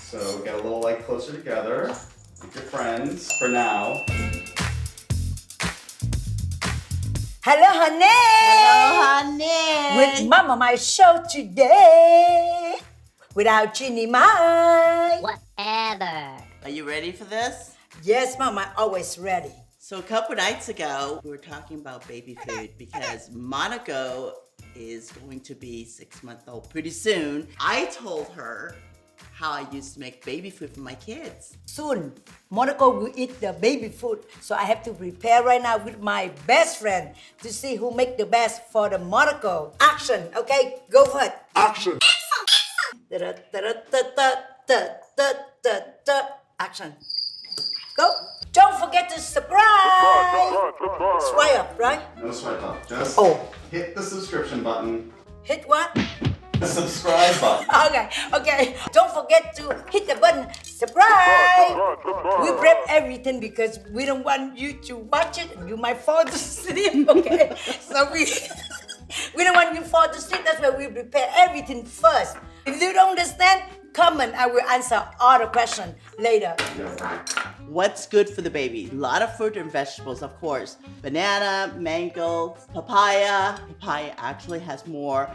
So get a little like closer together with your friends for now. Hello, Hunnay! Hello, Hunnay! With Mama Mai show today. Without Jeannie Mai. Whatever. Are you ready for this? Yes, Mama, always ready. So a couple nights ago, we were talking about baby food because Monaco is going to be 6 months old pretty soon. I told her how I used to make baby food for my kids. Soon, Monaco will eat the baby food. So I have to prepare right now with my best friend to see who make the best for the Monaco. Action, okay? Go for it. Action. Action. Go. Don't forget to subscribe. Swipe up, right? No swipe up. Just hit the subscription button. Hit what? The subscribe button. Okay. Don't forget to hit the button, subscribe. We prep everything because we don't want you to watch it and you might fall to sleep, okay? So we don't want you to fall to sleep. That's why we prepare everything first. If you don't understand, comment. I will answer all the questions later. What's good for the baby? A lot of fruit and vegetables, of course. Banana, mango, papaya. Papaya actually has more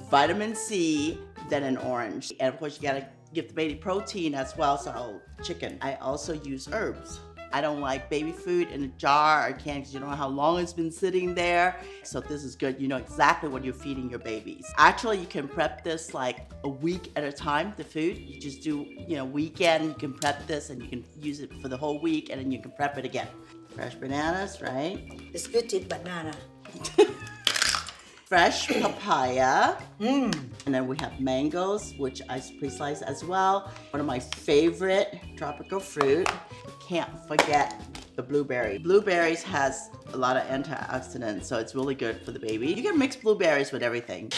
vitamin C than an orange. And of course, you gotta give the baby protein as well, so chicken. I also use herbs. I don't like baby food in a jar or can because you don't know how long it's been sitting there. So this is good. You know exactly what you're feeding your babies. Actually, you can prep this like a week at a time, the food. You just do, weekend, you can prep this and you can use it for the whole week and then you can prep it again. Fresh bananas, right? It's good to eat banana. Fresh papaya. And then we have mangoes, which I pre-slice as well. One of my favorite tropical fruit. Can't forget the blueberry. Blueberries has a lot of antioxidants, so it's really good for the baby. You can mix blueberries with everything.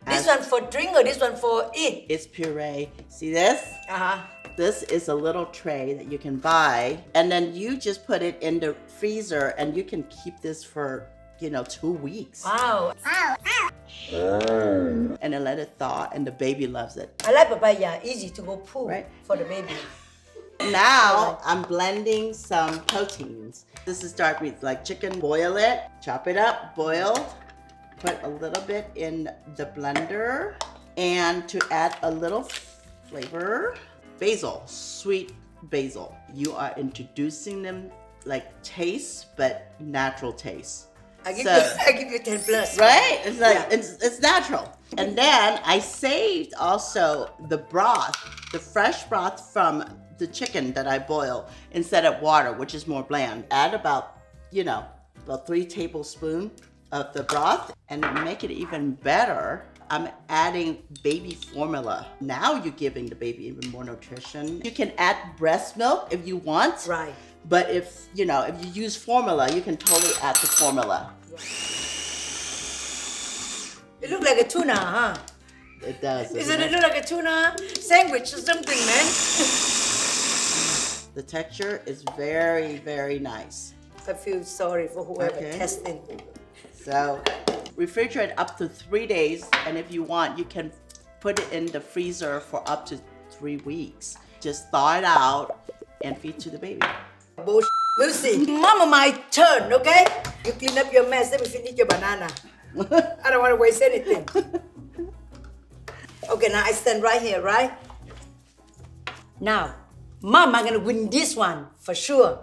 This one for drink or this one for eat? It's puree. See this? This is a little tray that you can buy, and then you just put it in the freezer, and you can keep this for 2 weeks. Wow. And then let it thaw, and the baby loves it. I like papaya. Easy to go poo for the baby. Now I'm blending some proteins. This is dark meat, like chicken. Boil it, chop it up, boiled. Put a little bit in the blender, and to add a little flavor, basil, sweet basil. You are introducing them like taste, but natural taste. I give you 10 plus. Right? It's like it's natural. And then I saved also the broth, the fresh broth from the chicken that I boil instead of water, which is more bland. Add about 3 tablespoons of the broth, and to make it even better, I'm adding baby formula. Now you're giving the baby even more nutrition. You can add breast milk if you want. Right. But if you use formula, you can totally add the formula. It looks like a tuna, huh? It does. Isn't it look like a tuna sandwich or something, man? The texture is very, very nice. I feel sorry for whoever testing. So refrigerate up to 3 days, and if you want, you can put it in the freezer for up to 3 weeks. Just thaw it out and feed to the baby. Bullshit. We'll see. Mama, my turn, okay? You clean up your mess. Let me finish your banana. I don't want to waste anything. Okay, now I stand right here, right? Now, Mama gonna win this one for sure.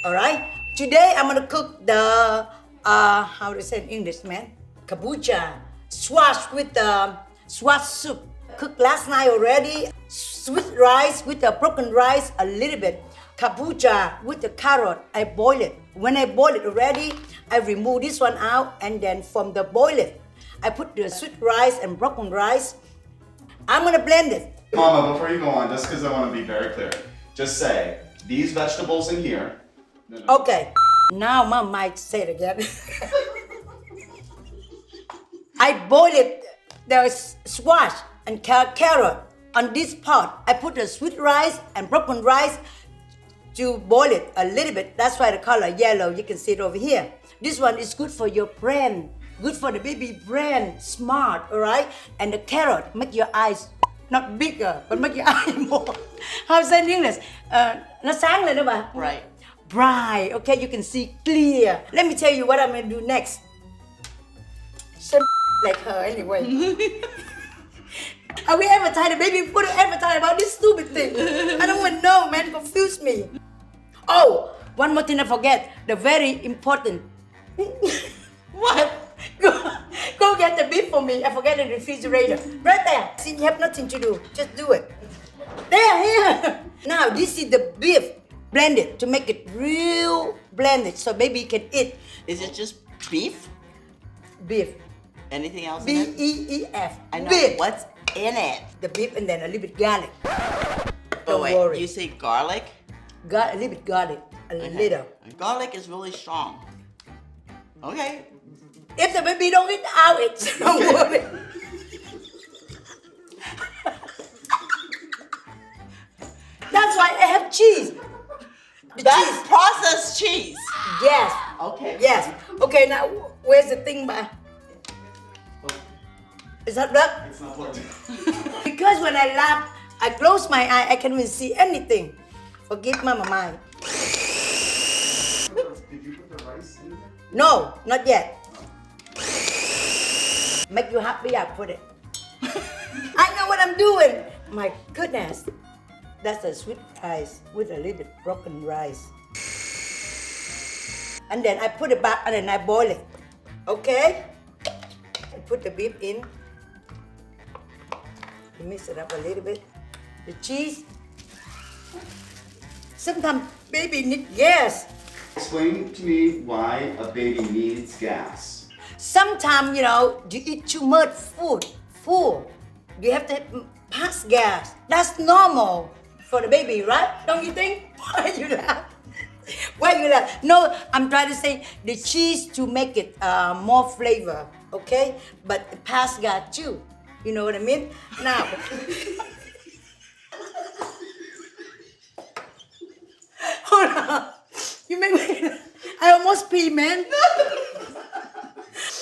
All right? Today I'm gonna cook the how to say in English, man? Kabocha. Squash with the squash soup. Cooked last night already. Sweet rice with the broken rice a little bit. Kabocha with the carrot. I boil it. When I boil it already, I remove this one out, and then from the boil it, I put the sweet rice and broken rice. I'm gonna blend it. Mama, before you go on, just because I want to be very clear, just say these vegetables in here. Okay. Now Mom might say it again. I boil it, the squash and carrot on this pot. I put the sweet rice and broken rice to boil it a little bit. That's why the color yellow. You can see it over here. This one is good for your brain. good for the baby brain, smart, alright? And the carrot make your eyes not bigger, but make your eyes more. How to say in English? Nó sáng lên đó bà. Right. Bright, okay, you can see clear. Let me tell you what I'm gonna do next. Some like her anyway. Are we advertising the baby food or advertising about this stupid thing? I don't want to know, man, confuse me. Oh, one more thing I forget, the very important. What? Go get the beef for me. I forget the refrigerator. Right there. See, you have nothing to do. Just do it. There, here. Now, this is the beef. Blended to make it real blended so baby can eat. Is it just beef? Beef. Anything else in it? B-E-E-F. I know. Beef. What's in it? The beef and then a little bit garlic. Oh, Don't wait. worry. You say garlic? A little bit garlic. A little. Garlic is really strong. Okay. If the baby don't eat, I'll eat. Don't worry. That's why I have cheese. The That's cheese. processed cheese. Yes. Okay. Yes. Okay, now where's the thing, ba? Is that plugged? It's not plugged in. Because when I laugh, I close my eye, I can't even see anything. Forgive Mama Mai. Did you put the rice in there? No, not yet. Make you happy, I put it. I know what I'm doing. My goodness. That's a sweet rice with a little bit broken rice. And then I put it back and then I boil it. Okay? I put the beef in. Mix it up a little bit. The cheese. Sometimes baby need gas. Explain to me why a baby needs gas. Sometimes, you eat too much food. You have to pass gas. That's normal for the baby, right? Don't you think? Why you laugh? Why you laugh? No, I'm trying to say the cheese to make it more flavor, okay? But pass gas too. You know what I mean? Now. Hold on. You make me. I almost pee, man.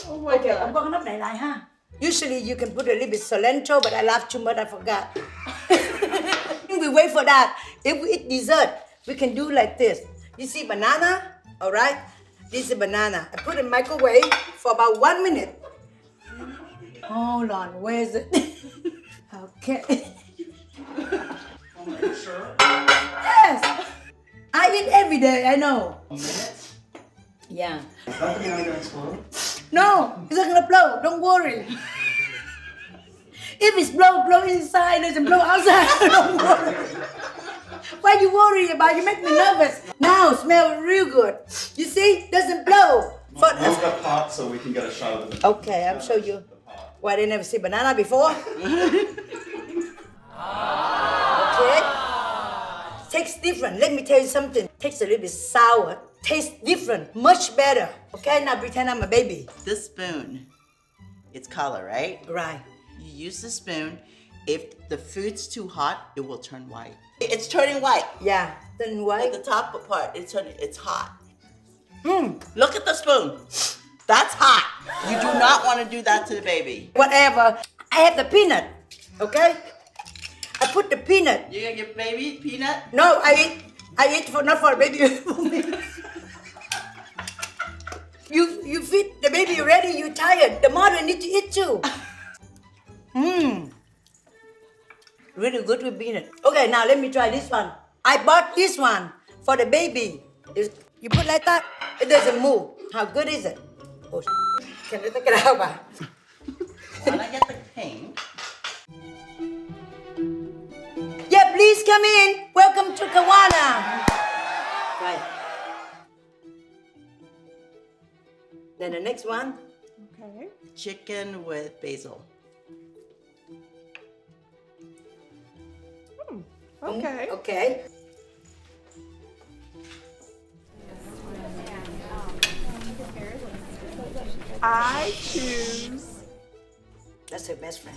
Oh my Okay, I'm gonna nắp này lại ha. Usually you can put a little bit cilantro, but I laughed too much, I forgot. We wait for that. If we eat dessert, we can do like this. You see banana, all right? This is banana. I put it in microwave for about 1 minute. Hold on, where is it? Okay. Oh, are you sure? Yes, I eat every day. I know. A minute? Yeah. Is that banana gonna explode? No, it's not gonna blow. Don't worry. If it's blow inside, it doesn't blow outside. Don't worry. Why you worry about? You make me nervous. Now smell real good. You see, doesn't blow. Move the pot so we can get a shot of the. Okay, I'll show you. Why they never see banana before? Okay. Tastes different. Let me tell you something. Tastes a little bit sour. Tastes different. Much better. Okay, now pretend I'm a baby. This spoon, it's color, right? Right. You use the spoon. If the food's too hot, it will turn white. It's turning white. Yeah. Then At why? the top part, it's hot. Look at the spoon. That's hot. You do not want to do that to the baby. Whatever. I have the peanut. Okay. I put the peanut. You gonna give baby peanut? No, I eat for not for baby. For me. You feed the baby already. You tired. The mother need to eat too. Really good with peanut. Okay, now let me try this one. I bought this one for the baby. You put like that, it doesn't move. How good is it? Oh, can I take it out? When I get the pink, Yeah, please come in. Welcome to Kawana. Right. Then the next one. okay, chicken with basil. Okay. Okay. I choose. That's her best friend.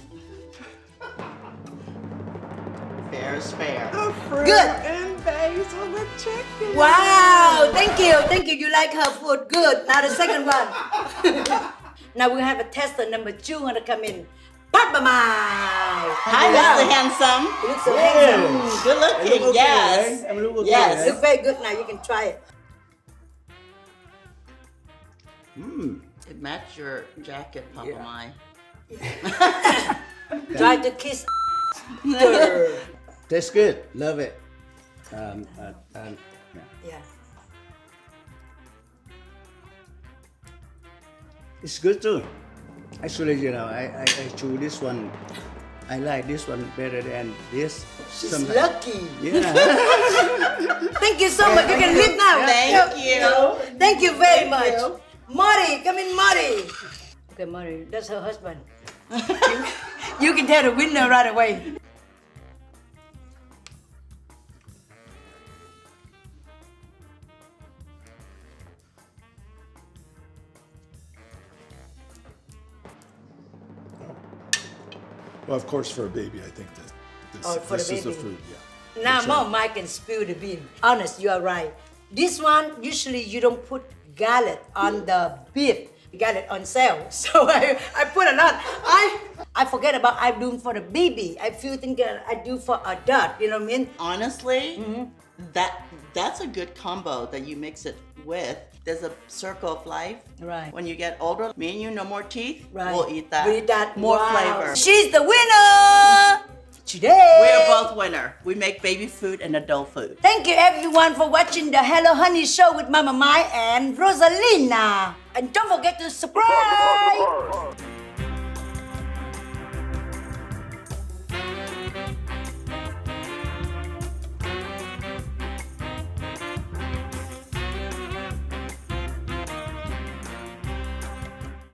Fair is fair. The fruit Good. and basil with chicken. Wow, thank you. You like her food. Good. Now the second one. Now we have a tester number 2 gonna come in. Mama Mai. Hi, Mr. Handsome. You look so handsome. Good looking, okay, yes. right? I look okay, Yes. right? Look very good now. You can try it. It matched your jacket, Papa Yeah. Mai. Try to kiss. Tastes good. Love it. Yeah. Yeah. It's good too. Actually, you know, I choose this one. I like this one better than this. She's Sometimes. lucky. Yeah. Thank you so much. You can leave now. Thank you. Thank you very much. you. Marty, come in, Marty. Okay, Marty, that's her husband. You can tell the winner right away. Well, of course, for a baby, I think that Oh, for this the is the baby. food. Yeah. Now, That's right. Mom, I can spill the bean. Honest, you are right. This one, usually you don't put garlic on the beef. Garlic on sale. So I put a lot. I forget about I do for the baby. I feel think I do for adult. You know what I mean? Honestly, that's a good combo that you mix it with. There's a circle of life. Right. When you get older, me and you, no more teeth. Right. We'll eat that. We'll eat that. More Wow. flavor. She's the winner today. We're both winner. We make baby food and adult food. Thank you everyone for watching the Hello Honey show with Mama Mai and Rosalina. And don't forget to subscribe.